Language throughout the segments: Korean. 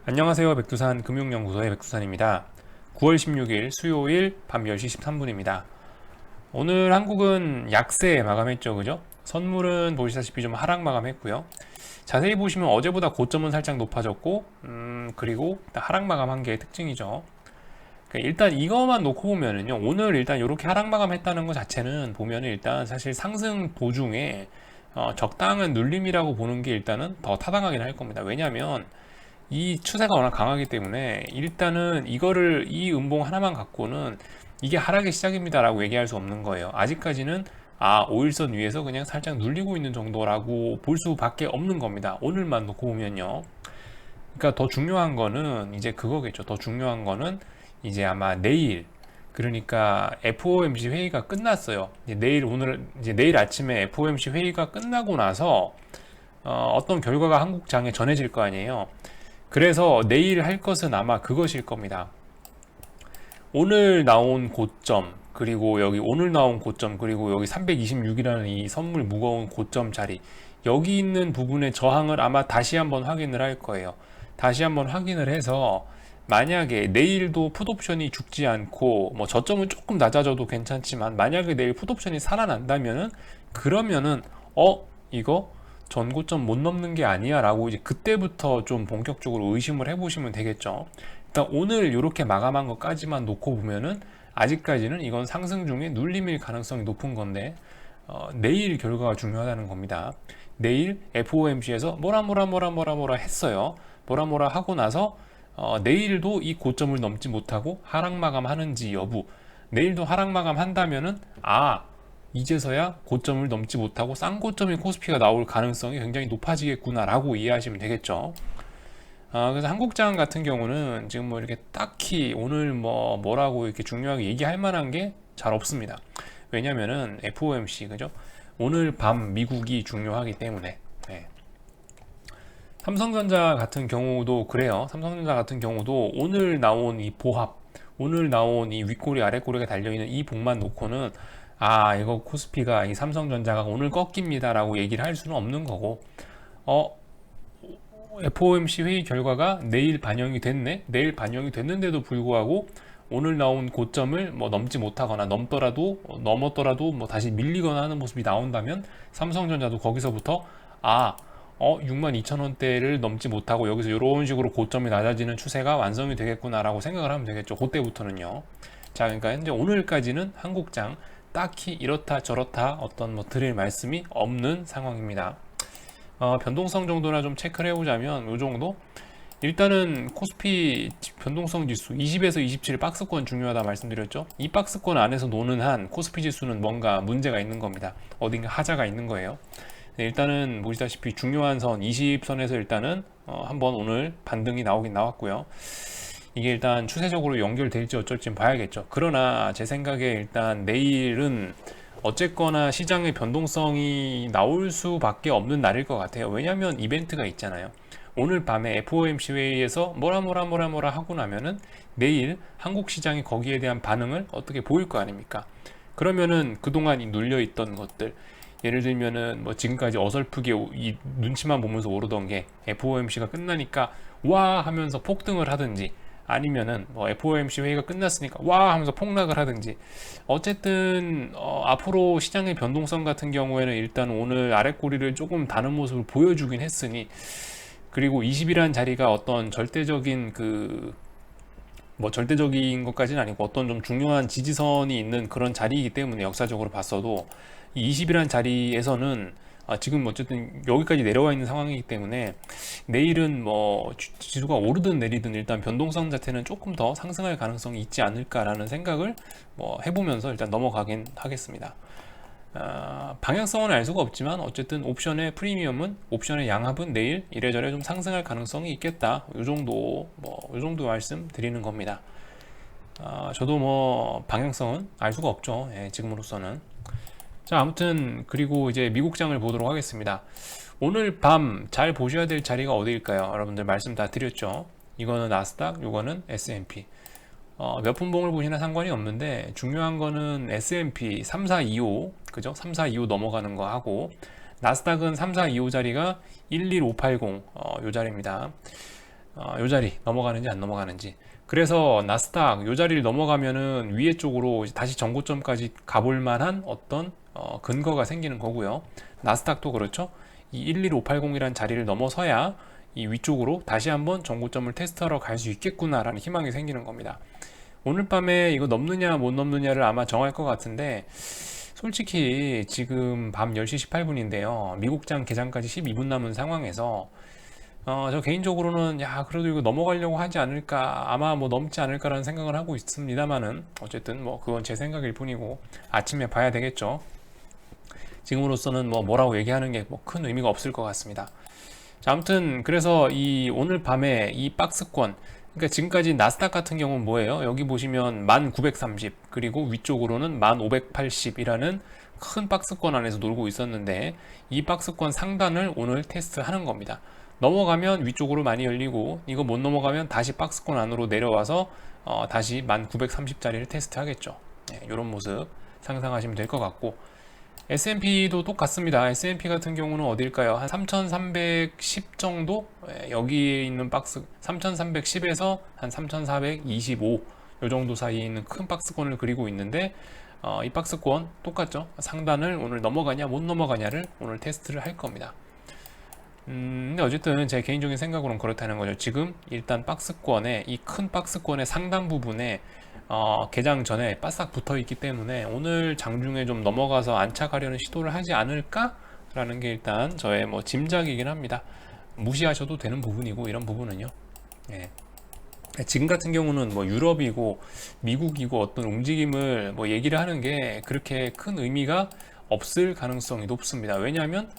안녕하세요. 백두산 금융연구소의 백두산입니다. 9월 16일 수요일 밤 10시 13분입니다. 오늘 한국은 약세 마감했죠. 그죠? 선물은 보시다시피 좀 하락 마감했고요. 자세히 보시면 어제보다 고점은 살짝 높아졌고 그리고 하락 마감한 게 특징이죠. 그러니까 일단 이거만 놓고 보면은요. 오늘 일단 이렇게 하락 마감했다는 것 자체는 보면은 일단 사실 상승 도중에 적당한 눌림이라고 보는 게 일단은 더 타당하긴 할 겁니다. 왜냐하면 이 추세가 워낙 강하기 때문에 일단은 이거를 이 음봉 하나만 갖고는 이게 하락의 시작입니다라고 얘기할 수 없는 거예요. 아직까지는 5일선 위에서 그냥 살짝 눌리고 있는 정도라고 볼 수밖에 없는 겁니다. 오늘만 놓고 보면요. 그러니까 더 중요한 거는 이제 그거겠죠. 더 중요한 거는 이제 아마 내일, 그러니까 FOMC 회의가 끝났어요. 이제 내일 아침에 FOMC 회의가 끝나고 나서 어떤 결과가 한국장에 전해질 거 아니에요. 그래서 내일 할 것은 아마 그것일 겁니다. 오늘 나온 고점, 그리고 여기 오늘 나온 고점, 그리고 여기 326이라는 이 선물 무거운 고점 자리, 여기 있는 부분의 저항을 아마 다시 한번 확인을 할 거예요. 다시 한번 확인을 해서 만약에 내일도 풋옵션이 죽지 않고 뭐 저점은 조금 낮아져도 괜찮지만 만약에 내일 풋옵션이 살아난다면은 그러면은 이거 전고점 못 넘는 게 아니야 라고 이제 그때부터 좀 본격적으로 의심을 해보시면 되겠죠. 일단 오늘 이렇게 마감한 것까지만 놓고 보면은 아직까지는 이건 상승 중에 눌림일 가능성이 높은 건데 내일 결과가 중요하다는 겁니다. 내일 FOMC에서 뭐라 했어요. 뭐라 하고 나서 내일도 이 고점을 넘지 못하고 하락 마감하는지 여부, 내일도 하락 마감한다면은 이제서야 고점을 넘지 못하고 쌍고점의 코스피가 나올 가능성이 굉장히 높아지겠구나라고 이해하시면 되겠죠. 그래서 한국장 같은 경우는 지금 뭐 이렇게 딱히 오늘 뭐라고 이렇게 중요하게 얘기할 만한 게 잘 없습니다. 왜냐면은 FOMC, 그죠? 오늘 밤 미국이 중요하기 때문에. 네. 삼성전자 같은 경우도 그래요. 삼성전자 같은 경우도 오늘 나온 이 보합, 오늘 나온 이 윗꼬리 아랫꼬리가 달려있는 이 봉만 놓고는 이거 코스피가 이 삼성전자가 오늘 꺾입니다 라고 얘기를 할 수는 없는 거고, FOMC 회의 결과가 내일 반영이 됐네? 내일 반영이 됐는데도 불구하고 오늘 나온 고점을 뭐 넘지 못하거나 넘었더라도 뭐 다시 밀리거나 하는 모습이 나온다면 삼성전자도 거기서부터 62,000원대를 넘지 못하고 여기서 이런 식으로 고점이 낮아지는 추세가 완성이 되겠구나라고 생각을 하면 되겠죠. 그때부터는요. 자, 그러니까 현재 오늘까지는 한국장 딱히 이렇다 저렇다 어떤 뭐 드릴 말씀이 없는 상황입니다. 변동성 정도나 좀 체크를 해보자면 이 정도? 일단은 코스피 변동성 지수 20에서 27 박스권 중요하다 말씀드렸죠. 이 박스권 안에서 노는 한 코스피 지수는 뭔가 문제가 있는 겁니다. 어딘가 하자가 있는 거예요. 네, 일단은 보시다시피 중요한 선 20선에서 일단은 한번 오늘 반등이 나오긴 나왔고요. 이게 일단 추세적으로 연결될지 어쩔지 봐야겠죠. 그러나 제 생각에 일단 내일은 어쨌거나 시장의 변동성이 나올 수밖에 없는 날일 것 같아요. 왜냐하면 이벤트가 있잖아요. 오늘 밤에 FOMC 회의에서 뭐라 하고 나면은 내일 한국 시장이 거기에 대한 반응을 어떻게 보일 거 아닙니까? 그러면은 그동안 이 눌려있던 것들, 예를 들면은 뭐 지금까지 어설프게 이 눈치만 보면서 오르던 게 FOMC가 끝나니까 와 하면서 폭등을 하든지, 아니면은 뭐 FOMC 회의가 끝났으니까 와 하면서 폭락을 하든지, 어쨌든 앞으로 시장의 변동성 같은 경우에는 일단 오늘 아랫꼬리를 조금 다는 모습을 보여주긴 했으니, 그리고 20이라는 자리가 어떤 절대적인 절대적인 것까지는 아니고 어떤 좀 중요한 지지선이 있는 그런 자리이기 때문에 역사적으로 봤어도 이 20이라는 자리에서는 지금 어쨌든 여기까지 내려와 있는 상황이기 때문에 내일은 뭐 지수가 오르든 내리든 일단 변동성 자체는 조금 더 상승할 가능성이 있지 않을까라는 생각을 해보면서 일단 넘어가긴 하겠습니다. 방향성은 알 수가 없지만 어쨌든 옵션의 프리미엄은, 옵션의 양합은 내일 이래저래 좀 상승할 가능성이 있겠다. 이 정도 말씀 드리는 겁니다. 저도 뭐 방향성은 알 수가 없죠. 지금으로서는. 자, 아무튼 그리고 이제 미국장을 보도록 하겠습니다. 오늘 밤 잘 보셔야 될 자리가 어디일까요? 여러분들 말씀 다 드렸죠. 이거는 나스닥, 이거는 S&P. 몇 분봉을 보시나 상관이 없는데 중요한 거는 S&P 3425, 그죠? 3425 넘어가는 거 하고, 나스닥은 3425 자리가 11580 요 자리입니다. 요 자리 넘어가는지 안 넘어가는지. 그래서 나스닥 요 자리를 넘어가면은 위에 쪽으로 다시 전고점까지 가볼 만한 어떤 근거가 생기는 거고요. 나스닥도 그렇죠. 이 11580이라는 자리를 넘어서야 이 위쪽으로 다시 한번 전고점을 테스트하러 갈 수 있겠구나라는 희망이 생기는 겁니다. 오늘 밤에 이거 넘느냐 못 넘느냐를 아마 정할 것 같은데, 솔직히 지금 밤 10시 18분인데요. 미국장 개장까지 12분 남은 상황에서 저 개인적으로는 야 그래도 이거 넘어가려고 하지 않을까, 아마 뭐 넘지 않을까라는 생각을 하고 있습니다만은, 어쨌든 뭐 그건 제 생각일 뿐이고 아침에 봐야 되겠죠. 지금으로서는 뭐라고 얘기하는 게 뭐 큰 의미가 없을 것 같습니다. 자, 아무튼 그래서 이 오늘 밤에 이 박스권, 그러니까 지금까지 나스닥 같은 경우는 뭐예요? 여기 보시면 1930, 그리고 위쪽으로는 1580이라는 큰 박스권 안에서 놀고 있었는데, 이 박스권 상단을 오늘 테스트하는 겁니다. 넘어가면 위쪽으로 많이 열리고, 이거 못 넘어가면 다시 박스권 안으로 내려와서 다시 1930짜리를 테스트하겠죠. 네, 이런 모습 상상하시면 될 것 같고, S&P도 똑같습니다. S&P 같은 경우는 어딜까요? 한 3310 정도? 여기에 있는 박스 3310에서 한 3425 요 정도 사이에 있는 큰 박스권을 그리고 있는데, 이 박스권 똑같죠? 상단을 오늘 넘어가냐 못 넘어가냐를 오늘 테스트를 할 겁니다. 근데 어쨌든 제 개인적인 생각으로는 그렇다는 거죠. 지금 일단 박스권에, 이 큰 박스권의 상단 부분에 개장 전에 바싹 붙어 있기 때문에 오늘 장중에 좀 넘어가서 안착하려는 시도를 하지 않을까 라는 게 일단 저의 뭐 짐작이긴 합니다. 무시하셔도 되는 부분이고, 이런 부분은요. 예. 지금 같은 경우는 뭐 유럽이고 미국이고 어떤 움직임을 뭐 얘기를 하는 게 그렇게 큰 의미가 없을 가능성이 높습니다. 왜냐하면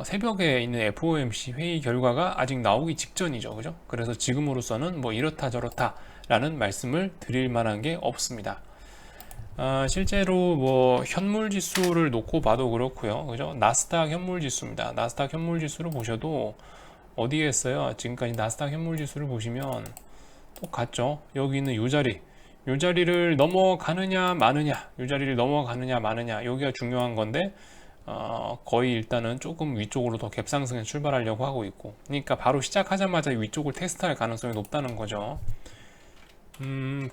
새벽에 있는 FOMC 회의 결과가 아직 나오기 직전이죠. 그죠? 그래서 지금으로서는 뭐 이렇다 저렇다 라는 말씀을 드릴 만한 게 없습니다. 실제로 뭐 현물 지수를 놓고 봐도 그렇고요. 그죠? 나스닥 현물 지수입니다. 나스닥 현물 지수를 보셔도 어디에 있어요? 지금까지 나스닥 현물 지수를 보시면 똑같죠? 여기 있는 요 자리, 요 자리를 넘어가느냐 마느냐, 요 자리를 넘어가느냐 마느냐, 여기가 중요한 건데, 거의 일단은 조금 위쪽으로 더 갭상승에 출발하려고 하고 있고, 그러니까 바로 시작하자마자 위쪽을 테스트할 가능성이 높다는 거죠.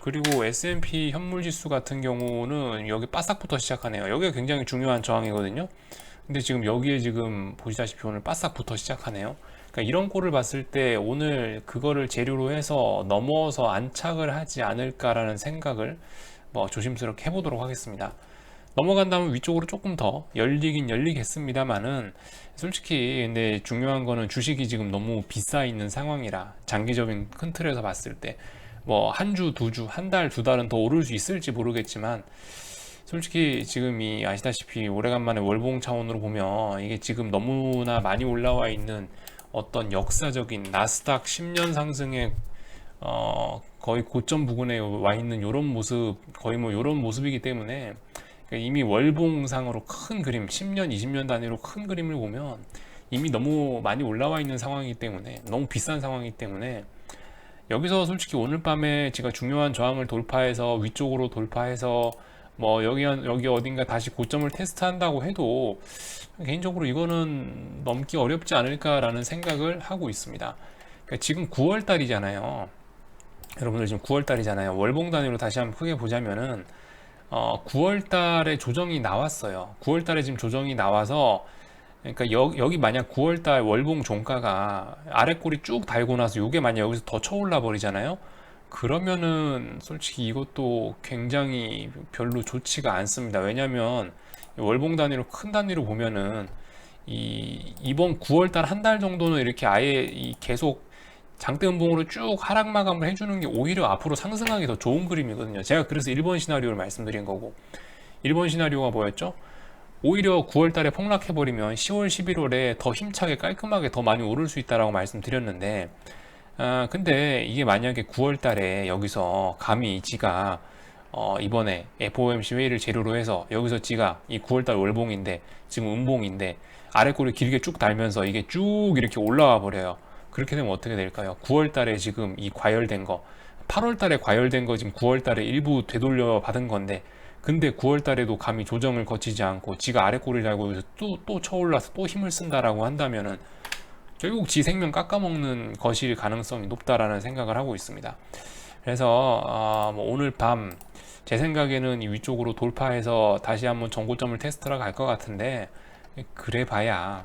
그리고 S&P 현물지수 같은 경우는 여기 바싹부터 시작하네요. 여기가 굉장히 중요한 저항이거든요. 근데 지금 여기에 지금 보시다시피 오늘 바싹부터 시작하네요. 그러니까 이런 꼴을 봤을 때 오늘 그거를 재료로 해서 넘어서 안착을 하지 않을까라는 생각을 뭐 조심스럽게 해보도록 하겠습니다. 넘어간다면 위쪽으로 조금 더 열리긴 열리겠습니다만은, 솔직히 근데 중요한 거는 주식이 지금 너무 비싸 있는 상황이라, 장기적인 큰 틀에서 봤을 때 뭐 한 주, 두 주, 한 달, 두 달은 더 오를 수 있을지 모르겠지만, 솔직히 지금 이 아시다시피 오래간만에 월봉 차원으로 보면 이게 지금 너무나 많이 올라와 있는 어떤 역사적인 나스닥 10년 상승의 거의 고점 부근에 와 있는 이런 모습, 거의 뭐 이런 모습이기 때문에, 이미 월봉상으로 큰 그림, 10년, 20년 단위로 큰 그림을 보면 이미 너무 많이 올라와 있는 상황이기 때문에, 너무 비싼 상황이기 때문에, 여기서 솔직히 오늘 밤에 제가 중요한 저항을 돌파해서 위쪽으로 돌파해서 뭐 여기 어딘가 다시 고점을 테스트한다고 해도 개인적으로 이거는 넘기 어렵지 않을까라는 생각을 하고 있습니다. 그러니까 지금 9월 달이잖아요. 여러분들 지금 9월 달이잖아요. 월봉 단위로 다시 한번 크게 보자면은 9월 달에 조정이 나왔어요. 9월 달에 지금 조정이 나와서, 그러니까 여기 만약 9월달 월봉 종가가 아래 꼬리 쭉 달고 나서 요게 만약 여기서 더 쳐올라 버리잖아요. 그러면은 솔직히 이것도 굉장히 별로 좋지가 않습니다. 왜냐면 월봉 단위로 큰 단위로 보면은 이번 9월달 한 달 정도는 이렇게 아예 계속 장대 음봉으로 쭉 하락 마감을 해주는 게 오히려 앞으로 상승하기 더 좋은 그림이거든요. 제가 그래서 1번 시나리오를 말씀드린 거고, 1번 시나리오가 뭐였죠? 오히려 9월 달에 폭락해버리면 10월, 11월에 더 힘차게 깔끔하게 더 많이 오를 수 있다라고 말씀드렸는데, 근데 이게 만약에 9월 달에 여기서 감히 지가 이번에 FOMC 회의를 재료로 해서 여기서 지가 이 9월 달 월봉인데 지금 음봉인데 아래 꼬리 길게 쭉 달면서 이게 쭉 이렇게 올라와 버려요. 그렇게 되면 어떻게 될까요? 9월 달에 지금 이 과열된 거, 8월 달에 과열된 거 지금 9월 달에 일부 되돌려 받은 건데, 근데 9월 달에도 감히 조정을 거치지 않고 지가 아래 꼬리를 달고 여기서 또 쳐올라서 또 힘을 쓴다라고 한다면은 결국 지 생명 깎아먹는 것일 가능성이 높다라는 생각을 하고 있습니다. 그래서 뭐 오늘 밤 제 생각에는 이 위쪽으로 돌파해서 다시 한번 전고점을 테스트하러 갈 것 같은데, 그래 봐야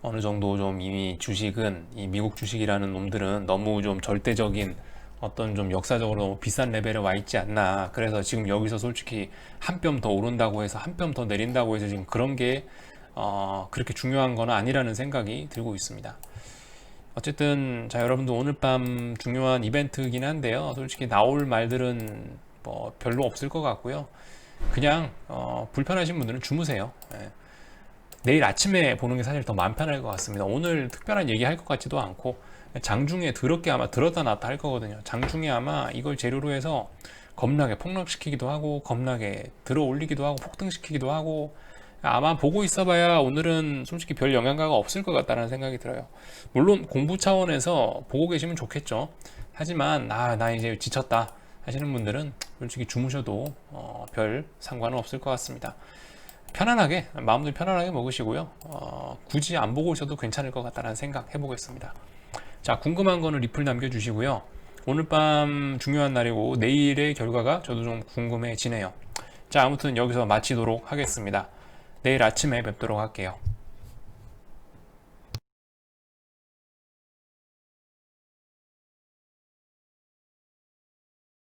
어느 정도 좀 이미 주식은, 이 미국 주식이라는 놈들은 너무 좀 절대적인 어떤 좀 역사적으로 너무 비싼 레벨에 와 있지 않나. 그래서 지금 여기서 솔직히 한 뼘 더 오른다고 해서 한 뼘 더 내린다고 해서 지금 그런 게 그렇게 중요한 건 아니라는 생각이 들고 있습니다. 어쨌든 자, 여러분들 오늘 밤 중요한 이벤트이긴 한데요. 솔직히 나올 말들은 뭐 별로 없을 것 같고요. 그냥 불편하신 분들은 주무세요. 예. 내일 아침에 보는 게 사실 더 마음 편할 것 같습니다. 오늘 특별한 얘기 할 것 같지도 않고, 장중에 더럽게 아마 들었다 놨다 할 거거든요. 장중에 아마 이걸 재료로 해서 겁나게 폭락시키기도 하고, 겁나게 들어 올리기도 하고, 폭등시키기도 하고, 아마 보고 있어봐야 오늘은 솔직히 별 영향가가 없을 것 같다는 생각이 들어요. 물론 공부 차원에서 보고 계시면 좋겠죠. 하지만 나 이제 지쳤다 하시는 분들은 솔직히 주무셔도 별 상관은 없을 것 같습니다. 편안하게, 마음들 편안하게 먹으시고요. 굳이 안 보고 있어도 괜찮을 것 같다는 생각 해보겠습니다. 자, 궁금한 거는 리플 남겨주시고요. 오늘 밤 중요한 날이고 내일의 결과가 저도 좀 궁금해지네요. 자, 아무튼 여기서 마치도록 하겠습니다. 내일 아침에 뵙도록 할게요.